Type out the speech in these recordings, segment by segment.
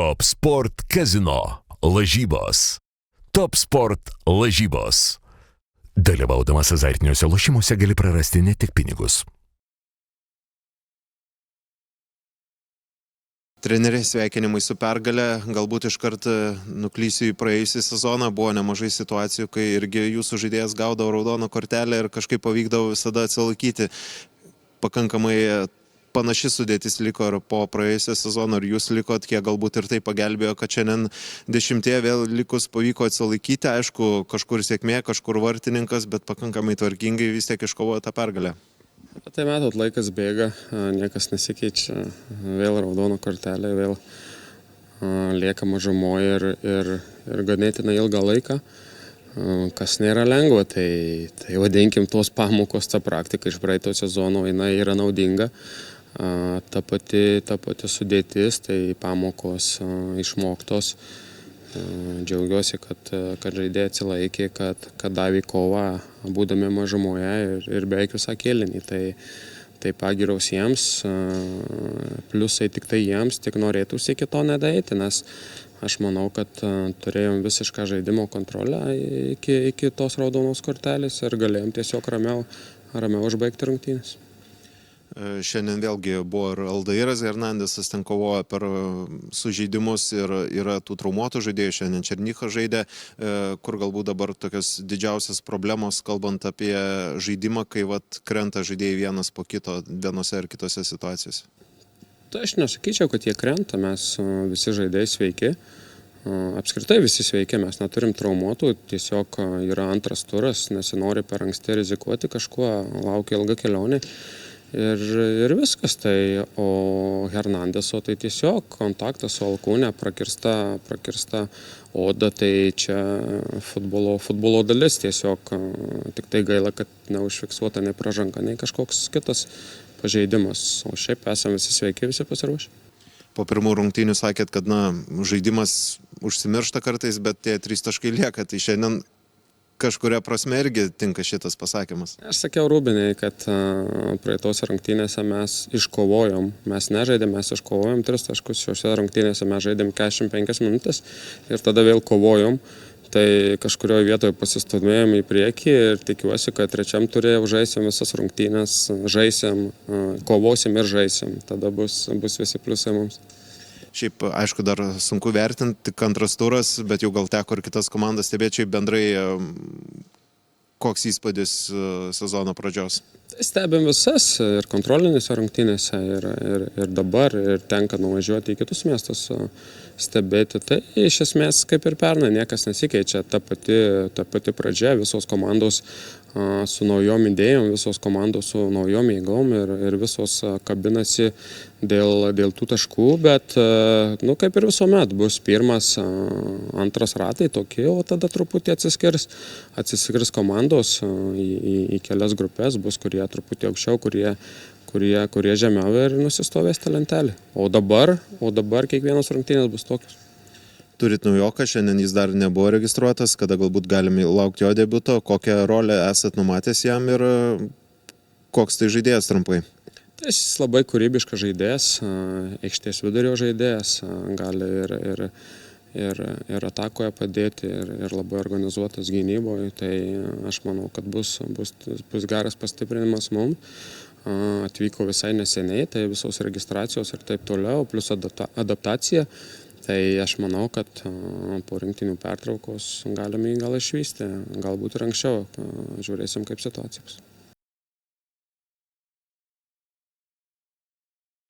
Top Sport Casino lažybos. Top Sport lažybos. Dalyvaudamas azartiniuose lošimuose gali prarasti ne tik pinigus. Treneriai, sveikinimai su pergale. Galbūt iškart nuklysiu į praėjusį sezoną. Buvo nemažai situacijų, kai irgi jūsų žaidėjas gaudavo raudoną kortelę ir kažkaip pavykdavo visada atsilaikyti. Pakankamai panaši sudėtis liko ir po praėjusio sezono, ir jūs likot, kiek galbūt ir tai pagelbėjo, kad šiandien 10 vėl likus pavyko atsilaikyti. Aišku, kažkur sėkmė, kažkur vartininkas, bet pakankamai tvarkingai vis tiek iškovojo tą pergalę. Tai matot, laikas bėga, niekas nesikeičia, vėl raudona kortelė, vėl lieka mažumoje ir ganėtinai ilgą laiką, kas nėra lengva, tai vadinkim tos pamokos, ta praktika iš praeito sezono, jinai yra naudinga, ta pati sudėtis, tai pamokos išmoktos. Džiaugiuosi, kad žaidėjai atsilaikė, kad davė kovą, būdami mažumoje ir beveik visą kėlinį. Tai pagyraus jiems, pliusai tik tai jiems, tik norėtųsi iki to nedaeiti, nes aš manau, kad turėjom visišką žaidimo kontrolę iki tos raudonos kortelės ir galėjom tiesiog ramiau užbaigti rungtynes. Šiandien vėlgi buvo ir Aldairas Hernandesas, ten kovojo per sužeidimus ir yra tų traumuotų žaidėjų, šiandien Černychas žaidė, kur galbūt dabar tokios didžiausias problemos, kalbant apie žaidimą, kai krenta žaidėjai vienas po kito vienose ar kitose situacijose. Tai aš nesakyčiau, kad jie krenta, mes visi žaidėjai sveiki. Apskritai visi sveiki, mes neturim traumuotų, tiesiog yra antras turas, nesinori per anksti rizikuoti kažkuo, laukia ilga kelionė. Ir viskas, o Hernandeso tai tiesiog kontaktas su alkūne, prakirsta oda, tai čia futbolo dalis tiesiog, tik tai gaila, kad neužfiksuota nei pražanga, nei kažkoks kitas pažeidimas, o šiaip esame visi sveiki, visi pasiruošę. Po pirmų rungtynių sakėt, kad žaidimas užsimiršta kartais, bet tie 3 taškai lieka, tai šiandien kažkuria prasme irgi tinka šitas pasakymas. Aš sakiau Rūbinei, kad praeitose rungtynėse mes iškovojom, mes nežaidėm, mes iškovojom 3 taškus, šiose rungtynėse mes žaidėm 45 minutės ir tada vėl kovojom, tai kažkurioje vietoje pasistumėjom į priekį ir tikiuosi, kad trečiam turėjau žaisim visas rungtynės, kovosim ir žaisim, tada bus visi pliusai mums. Šiaip, aišku, dar sunku vertinti, tik antras turas, bet jau gal teko ir kitas komandas stebėti, šiaip bendrai koks įspūdis sezono pradžios? Stebim visas ir kontrolinėse rungtynėse ir dabar, ir tenka nuvažiuoti į kitus miestus stebėti. Tai iš esmės kaip ir pernai niekas nesikeičia, ta pati pradžia, visos komandos su naujom idėjom, visos komandos su naujom jėgom ir visos kabinasi dėl tų taškų, bet kaip ir visuomet bus pirmas, antras ratai tokie, o tada truputį atsiskirs komandos į kelias grupės, bus kurie truputį aukščiau, kurie žemiau ir nusistovės tą lentelę. O dabar kiekvienos rungtynės bus tokios. Turit naujoką, šiandien jis dar nebuvo registruotas, kada galbūt galime laukti jo debiuto, kokią rolę esat numatęs jam ir koks tai žaidėjas trumpai? Jis labai kūrybiškas žaidėjas, aikštės vidurio žaidėjas, gali ir atakoje padėti ir labai organizuotas gynyboje, tai aš manau, kad bus geras pastiprinimas mums. Atvyko visai neseniai, tai visos registracijos ir taip toliau, plus adaptacija. Tai aš manau, kad po rinktinių pertraukos galime jį gal išvysti, galbūt ir anksčiau, žiūrėsim kaip situacija bus.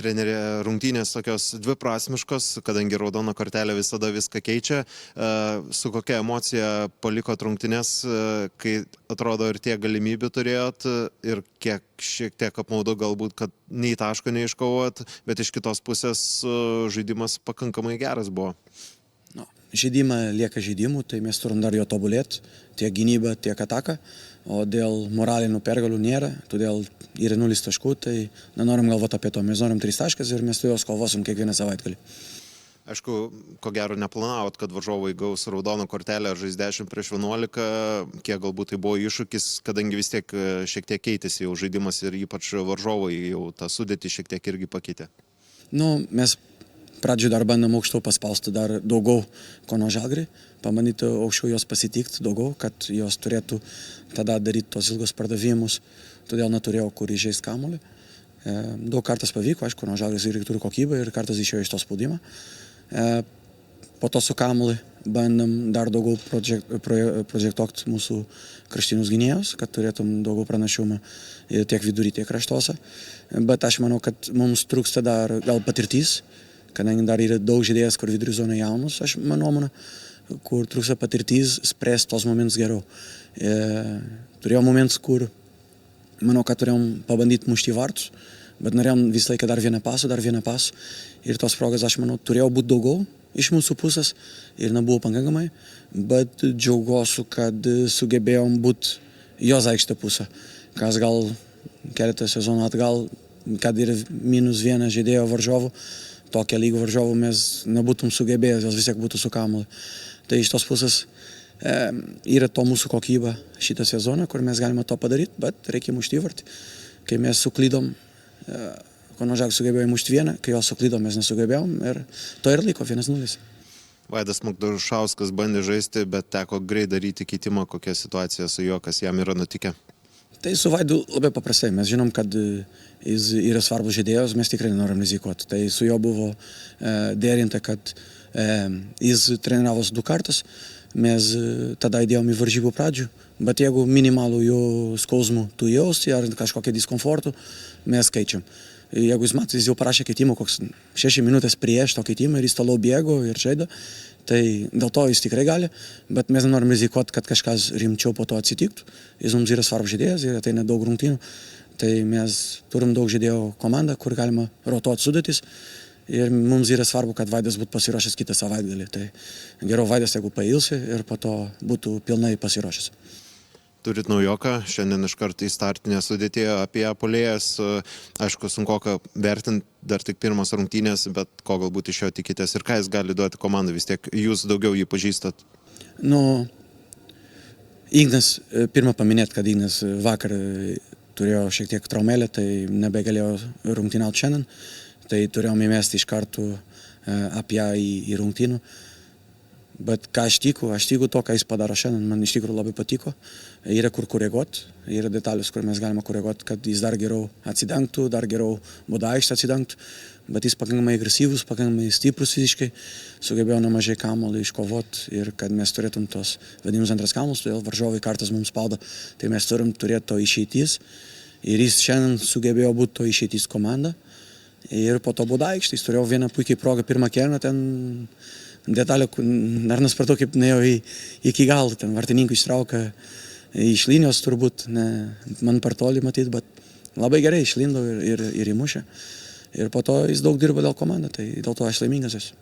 Trenerė, rungtynės tokios dviprasmiškos, kadangi raudona kortelė visada viską keičia. Su kokia emocija palikot rungtynės, kai atrodo ir tiek galimybių turėjot ir šiek tiek apmaudu galbūt, kad nei taško neiškovojot, bet iš kitos pusės žaidimas pakankamai geras buvo. Žaidimą lieka žaidimų, tai mes turim dar jo tobulėti, tiek gynybą, tiek ataką. O dėl moralinių pergalių nėra, todėl yra 0 taškų, tai nenorim galvoti apie to. Mes norim 3 taškas ir mes su juos kovosim kiekvieną savaitgalį. Aišku, ko gero neplanavot, kad varžovai gaus raudoną kortelę ar žais 10-11, kiek galbūt tai buvo iššūkis, kadangi vis tiek šiek tiek keitėsi jau žaidimas ir ypač varžovai jau tą sudėtį šiek tiek irgi pakeitė. Mes pradžioje dar bandom aukščiau paspausti dar daugiau Kauno Žalgirį, pabandyti aukščiau jos pasitikti daugiau, kad jos turėtų tada daryti tos ilgus pardavimus, todėl neturėjau kur įžeisti kamuolį. Daug kartas pavyko, aišku, Kauno Žalgiris irgi turi kokybę ir kartas išėjo iš to spaudimo. Po to su kamuolį bandom dar daugiau projektuoti mūsų kraštinius gynėjus, kad turėtum daugiau pranašumą tiek vidury, tiek kraštuose. Bet aš manau, kad mums trūksta dar gal patirtis, kadangi dar yra daug žaidėjas, kur vidury zonai jaunus, aš manau, kur trūksta patirtis, spręs tos momentus geriau. Turėjau momentus, kur manau, kad turėjom pabandyti mušti vartus, bet norėjom visą laiką dar vieną pasą. Ir tos progas, aš manau, turėjo būti daugiau iš mūsų pusės ir nebuvo pakankamai, bet džiaugiuosi, kad sugebėjom būti jos aikštė pusė. Kas gal keletą sezonų atgal, kad ir -1 žaidėjo varžovų, tokią lygų varžovų mes nebūtum sugebėjęs, jos vis tiek būtų su kamuoliu. Tai iš tos pusės yra to mūsų kokybė šitą sezoną, kur mes galime to padaryti, bet reikia mušti įvartį. Kai mes suklydom, Kauno Žalgiris sugebėjo įmušti vieną, kai jos suklydom, mes nesugebėjom ir to ir liko 1-0. Vaidas Magdarušauskas bandė žaisti, bet teko greit daryti keitimą, kokia situacija su juo, kas jam yra nutikę. Tai su Vaidu labai paprastai, mes žinom, kad jis yra svarbus žaidėjas, mes tikrai nenorim rizikuoti. Tai su juo buvo derinta, kad jis treniravosi 2 kartus, mes tada įdėjom į varžybų pradžių, bet jeigu minimalų jo skausmų tu jausti ar kažkokią diskomfortų, mes keičiam. Jeigu jis mato, jis jau parašė keitimą, koks 6 minutės prieš to keitimą ir jis toliau bėgo ir žaidė, tai dėl to jis tikrai gali, bet mes nenorim rizikuoti, kad kažkas rimčiau po to atsitiktų. Jis mums yra svarbus žaidėjas ir ateina daug rungtynių, tai mes turim daug žaidėjų komandą, kur galima rotuoti sudėtis ir mums yra svarbu, kad Vaidas būtų pasiruošęs kitą savaitgalį. Tai geriau Vaidas, jeigu pailsi ir po to būtų pilnai pasiruošęs. Turit naujoką, šiandien iš karto į startinę sudėtį apie puolėjas. Aišku, sunkoka vertinti dar tik pirmas rungtynės, bet ko galbūt iš jo tikitės ir ką jis gali duoti komandai, vis tiek jūs daugiau jį pažįstat. Ignas, pirmą paminėti, kad Ignas vakar turėjo šiek tiek traumelę, tai nebegalėjo rungtyniauti šiandien, tai turėjom įmesti iš karto apie į rungtynių. Bet ką aš tikiu to, ką jis padaro šiandien, man iš tikrųjų labai patiko. Yra kur koreguoti, yra detalės, kur mes galime koreguoti, kad jis dar geriau atsidengtų, dar geriau baudą aikštę atsidengtų, bet jis pakankamai agresyvus, pakankamai stiprus fiziškai, sugebėjo nemažai kamuolį iškovoti ir kad mes turėtum tos vadinamus antras kamuolius, todėl varžovai kartais mums spaudo, tai mes turim turėti to išeitis ir jis šiandien sugebėjo būti to išeitis komanda ir po to baudą aikštę, jis turėjo vieną puikiai progą pirmą kėlinį, ten detalė, dar nespratau, kaip nuėjo iki galo, ten vartininkų ištrauka iš linijos turbūt, man per toli matyti, bet labai gerai išlindo ir įmušė. Ir po to jis daug dirbo dėl komandą, tai dėl to aš laimingas esu.